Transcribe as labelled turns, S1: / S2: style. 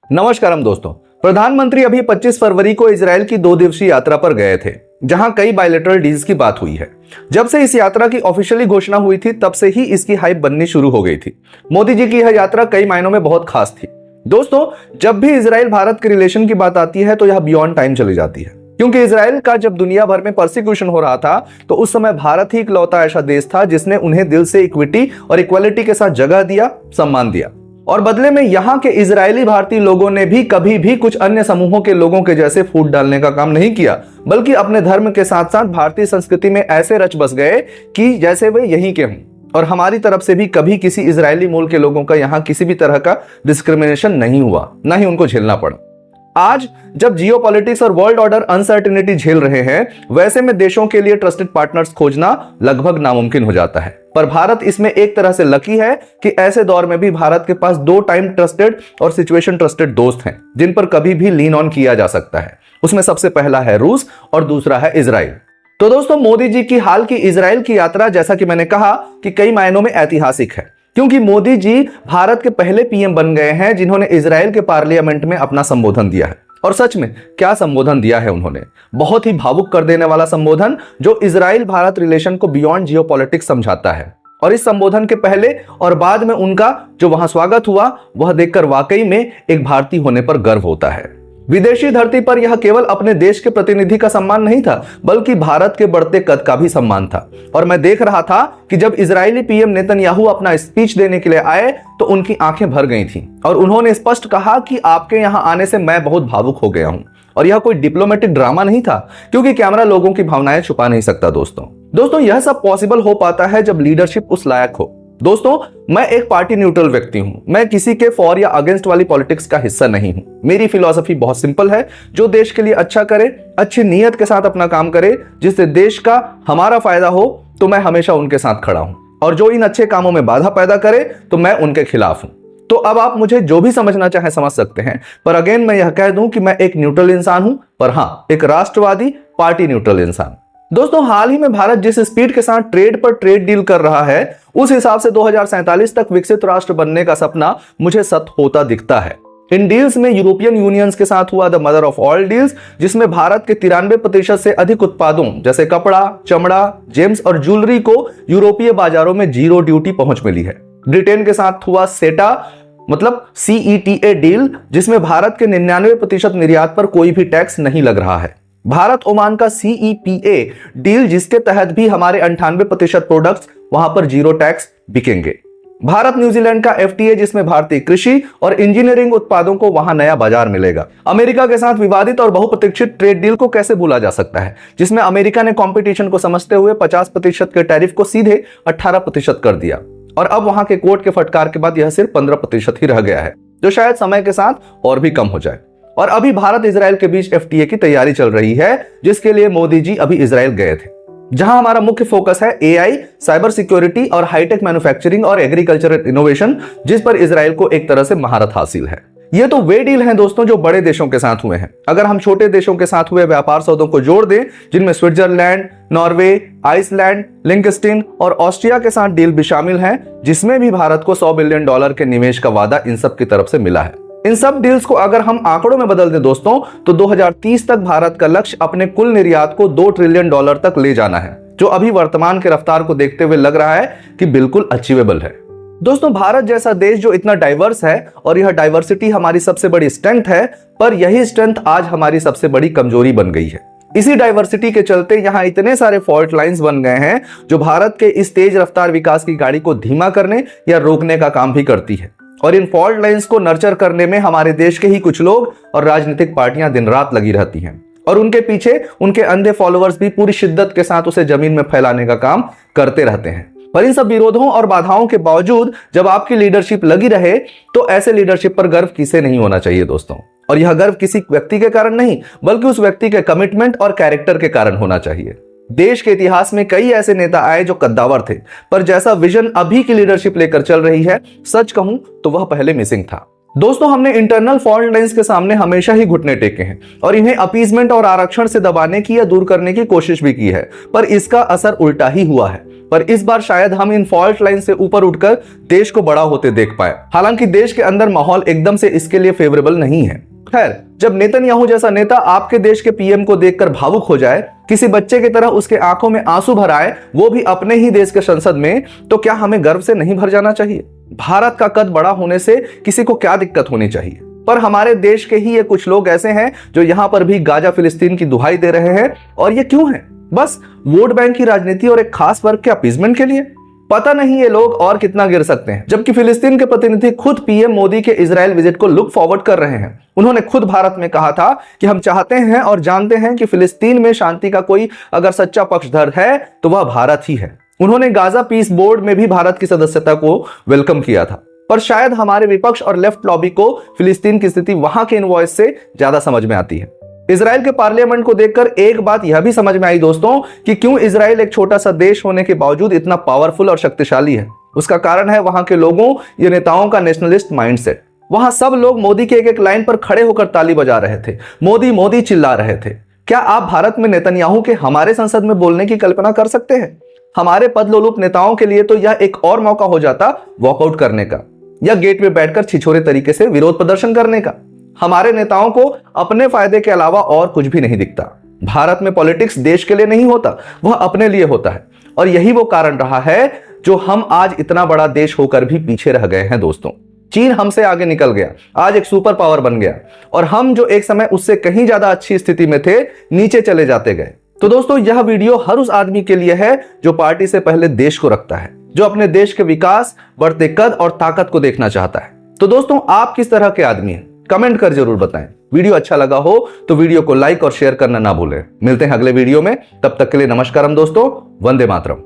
S1: नमस्कारम दोस्तों। प्रधानमंत्री अभी 25 फरवरी को इजरायल की 2 दिवसीय यात्रा पर गए थे, जहां कई बायलैटरल डील्स की बात हुई है। जब से इस यात्रा की ऑफिशियली घोषणा हुई थी, तब से ही इसकी हाइप बननी शुरू हो गई थी। मोदी जी की यह यात्रा कई मायनों में बहुत खास थी। दोस्तों, जब भी इजरायल भारत के रिलेशन की बात आती है तो यह बियॉन्ड टाइम चली जाती है, क्योंकि इजरायल का जब दुनिया भर में परसिक्यूशन हो रहा था तो उस समय भारत ही इकलौता ऐसा देश था जिसने उन्हें दिल से इक्विटी और इक्वालिटी के साथ जगह दिया, सम्मान दिया। और बदले में यहां के इजरायली भारतीय लोगों ने भी कभी भी कुछ अन्य समूहों के लोगों के जैसे फूट डालने का काम नहीं किया, बल्कि अपने धर्म के साथ साथ भारतीय संस्कृति में ऐसे रच बस गए कि जैसे वे यहीं के हों। और हमारी तरफ से भी कभी किसी इजरायली मूल के लोगों का यहां किसी भी तरह का डिस्क्रिमिनेशन नहीं हुआ, ना ही उनको झेलना पड़ा। आज जब जियोपॉलिटिक्स और वर्ल्ड ऑर्डर अनसर्टेनिटी झेल रहे हैं, वैसे में देशों के लिए ट्रस्टेड पार्टनर्स खोजना लगभग नामुमकिन हो जाता है। पर भारत इसमें एक तरह से लकी है कि ऐसे दौर में भी भारत के पास 2 टाइम ट्रस्टेड और सिचुएशन ट्रस्टेड दोस्त हैं, जिन पर कभी भी लीन ऑन किया जा सकता है। उसमें सबसे पहला है रूस और दूसरा है इजराइल। तो दोस्तों, मोदी जी की हाल की इजराइल की यात्रा, जैसा कि मैंने कहा, कि कई मायनों में ऐतिहासिक है, क्योंकि मोदी जी भारत के पहले पीएम बन गए हैं जिन्होंने इजराइल के पार्लियामेंट में अपना संबोधन दिया है। और सच में क्या संबोधन दिया है उन्होंने! बहुत ही भावुक कर देने वाला संबोधन, जो इजराइल भारत रिलेशन को बियॉन्ड जियोपॉलिटिक्स समझाता है। और इस संबोधन के पहले और बाद में उनका जो वहां स्वागत हुआ, वह देखकर वाकई में एक भारतीय होने पर गर्व होता है। विदेशी धरती पर यह केवल अपने देश के प्रतिनिधि का सम्मान नहीं था, बल्कि भारत के बढ़ते कद का भी सम्मान था। और मैं देख रहा था कि जब इजरायली पीएम नेतन्याहू अपना स्पीच देने के लिए आए तो उनकी आंखें भर गई थीं और उन्होंने स्पष्ट कहा कि आपके यहां आने से मैं बहुत भावुक हो गया हूं। और यह कोई डिप्लोमेटिक ड्रामा नहीं था, क्योंकि कैमरा लोगों की भावनाएं छुपा नहीं सकता। दोस्तों, यह सब पॉसिबल हो पाता है जब लीडरशिप उस लायक हो। दोस्तों, मैं एक पार्टी न्यूट्रल व्यक्ति हूं। मैं किसी के फॉर या अगेंस्ट वाली पॉलिटिक्स का हिस्सा नहीं हूं। मेरी फिलॉसफी बहुत सिंपल है, जो देश के लिए अच्छा करे, अच्छी नीयत के साथ अपना काम करे, जिससे देश का हमारा फायदा हो, तो मैं हमेशा उनके साथ खड़ा हूं। और जो इन अच्छे कामों में बाधा पैदा करे तो मैं उनके खिलाफ हूं। तो अब आप मुझे जो भी समझना चाहे समझ सकते हैं, पर अगेन मैं यह कह दूं कि मैं एक न्यूट्रल इंसान हूं, पर हां, एक राष्ट्रवादी पार्टी न्यूट्रल इंसान। दोस्तों, हाल ही में भारत जिस स्पीड के साथ ट्रेड पर ट्रेड डील कर रहा है, उस हिसाब से 2047 तक विकसित राष्ट्र बनने का सपना मुझे सत होता दिखता है। इन डील्स में यूरोपियन यूनियंस के साथ हुआ the mother of all deals, जिसमें भारत के 93% से अधिक उत्पादों जैसे कपड़ा, चमड़ा, जेम्स और ज्वेलरी को यूरोपीय बाजारों में जीरो ड्यूटी पहुंच मिली है। ब्रिटेन के साथ हुआ सेटा मतलब CETA डील, जिसमें भारत के 99% निर्यात पर कोई भी टैक्स नहीं लग रहा है। भारत ओमान का CEPA डील, जिसके तहत भी हमारे 98% प्रोडक्ट्स वहां पर जीरो टैक्स बिकेंगे। भारत न्यूजीलैंड का FTA, जिसमें भारतीय कृषि और इंजीनियरिंग उत्पादों को वहां नया बाजार मिलेगा। अमेरिका के साथ विवादित और बहुप्रतीक्षित ट्रेड डील को कैसे भूला जा सकता है, जिसमें अमेरिका ने कंपटीशन को समझते हुए 50% के टैरिफ को सीधे 18% कर दिया। और अब वहां के कोर्ट के फटकार के बाद यह सिर्फ 15% ही रह गया है, जो शायद समय के साथ और भी कम हो जाए। और अभी भारत इजराइल के बीच FTA की तैयारी चल रही है, जिसके लिए मोदी जी अभी इजराइल गए थे, जहां हमारा मुख्य फोकस है AI, साइबर सिक्योरिटी और हाईटेक मैन्युफैक्चरिंग और एग्रीकल्चरल इनोवेशन, जिस पर इजराइल को एक तरह से महारत हासिल है। ये तो वे डील हैं दोस्तों जो बड़े देशों के साथ हुए हैं। अगर हम छोटे देशों के साथ हुए व्यापार सौदों को जोड़ दें, जिनमें स्विट्जरलैंड, नॉर्वे, आइसलैंड, लिंकस्टीन और ऑस्ट्रिया के साथ डील भी शामिल हैं, जिसमें भी भारत को $100 बिलियन के निवेश का वादा इन सब की तरफ से मिला है। इन सब डील्स को अगर हम आंकड़ों में बदल दें दोस्तों, तो 2030 तक भारत का लक्ष्य अपने कुल निर्यात को $2 ट्रिलियन तक ले जाना है, जो अभी वर्तमान के रफ्तार को देखते हुए लग रहा है कि बिल्कुल अचीवेबल है। दोस्तों, भारत जैसा देश जो इतना डाइवर्स है, और यह डाइवर्सिटी हमारी सबसे बड़ी स्ट्रेंथ है, पर यही स्ट्रेंथ आज हमारी सबसे बड़ी कमजोरी बन गई है। इसी डाइवर्सिटी के चलते यहां इतने सारे फॉल्ट लाइंस बन गए हैं, जो भारत के इस तेज रफ्तार विकास की गाड़ी को धीमा करने या रोकने का काम भी करती है। और इन फॉल्ट लाइंस को नर्चर करने में हमारे देश के ही कुछ लोग और राजनीतिक पार्टियां दिन रात लगी रहती हैं, और उनके पीछे उनके अंधे फॉलोअर्स भी पूरी शिद्दत के साथ उसे जमीन में फैलाने का काम करते रहते हैं। पर इन सब विरोधों और बाधाओं के बावजूद जब आपकी लीडरशिप लगी रहे, तो ऐसे लीडरशिप पर गर्व किसे नहीं होना चाहिए दोस्तों। और यह गर्व किसी व्यक्ति के कारण नहीं, बल्कि उस व्यक्ति के कमिटमेंट और कैरेक्टर के कारण होना चाहिए। देश के इतिहास में कई ऐसे नेता आए जो कद्दावर थे, पर जैसा विजन अभी की लीडरशिप लेकर चल रही है, सच कहूं तो वह पहले मिसिंग था। दोस्तों, हमने इंटरनल फॉल्ट लाइंस के सामने हमेशा ही घुटने टेके हैं और इन्हें अपीजमेंट और आरक्षण से दबाने की या दूर करने की कोशिश भी की है, पर इसका असर उल्टा ही हुआ है। पर इस बार शायद हम इन फॉल्ट लाइन से ऊपर उठकर देश को बड़ा होते देख पाए। हालांकि देश के अंदर माहौल एकदम से इसके लिए फेवरेबल नहीं है। खैर, जब नेतन्याहू जैसा नेता आपके देश के पीएम को देखकर भावुक हो जाए, किसी बच्चे की तरह उसके आंखों में आंसू भर आए, वो भी अपने ही देश के संसद में, तो क्या हमें गर्व से नहीं भर जाना चाहिए? भारत का कद बड़ा होने से किसी को क्या दिक्कत होनी चाहिए? पर हमारे देश के ही ये कुछ लोग ऐसे हैं जो यहां पर भी गाजा फिलिस्तीन की दुहाई दे रहे हैं। और ये क्यों है? बस वोट बैंक की राजनीति और एक खास वर्ग के अपीजमेंट के लिए? पता नहीं ये लोग और कितना गिर सकते हैं। जबकि फिलिस्तीन के प्रतिनिधि खुद पीएम मोदी के इजराइल विजिट को लुक फॉरवर्ड कर रहे हैं। उन्होंने खुद भारत में कहा था कि हम चाहते हैं और जानते हैं कि फिलिस्तीन में शांति का कोई अगर सच्चा पक्षधर है तो वह भारत ही है। उन्होंने गाजा पीस बोर्ड में भी भारत की सदस्यता को वेलकम किया था। पर शायद हमारे विपक्ष और लेफ्ट लॉबी को फिलिस्तीन की स्थिति वहां के इनवॉइस से ज्यादा समझ में आती है। इजराइल के पार्लियामेंट को देखकर एक बात यह भी समझ में आई दोस्तों कि क्यों इजराइल एक छोटा सा देश होने के बावजूद इतना पावरफुल और शक्तिशाली है। उसका कारण है वहां के लोगों या नेताओं का नेशनलिस्ट माइंडसेट। वहां सब लोग मोदी के एक लाइन पर खड़े होकर ताली बजा रहे थे, मोदी मोदी चिल्ला रहे थे। क्या आप भारत में नेतन्याहू के हमारे संसद में बोलने की कल्पना कर सकते हैं? हमारे पदलोलुप नेताओं के लिए तो यह एक और मौका हो जाता वॉकआउट करने का या गेट में बैठकर छिछोरे तरीके से विरोध प्रदर्शन करने का। हमारे नेताओं को अपने फायदे के अलावा और कुछ भी नहीं दिखता। भारत में पॉलिटिक्स देश के लिए नहीं होता, वह अपने लिए होता है। और यही वो कारण रहा है जो हम आज इतना बड़ा देश होकर भी पीछे रह गए हैं दोस्तों। चीन हमसे आगे निकल गया, आज एक सुपर पावर बन गया, और हम जो एक समय उससे कहीं ज्यादा अच्छी स्थिति में थे, नीचे चले जाते गए। तो दोस्तों, यह वीडियो हर उस आदमी के लिए है जो पार्टी से पहले देश को रखता है, जो अपने देश के विकास, बढ़ते कद और ताकत को देखना चाहता है। तो दोस्तों, आप किस तरह के आदमी हैं? कमेंट कर जरूर बताएं। वीडियो अच्छा लगा हो तो वीडियो को लाइक और शेयर करना ना भूलें। मिलते हैं अगले वीडियो में, तब तक के लिए नमस्कारम दोस्तों, वंदे मातरम।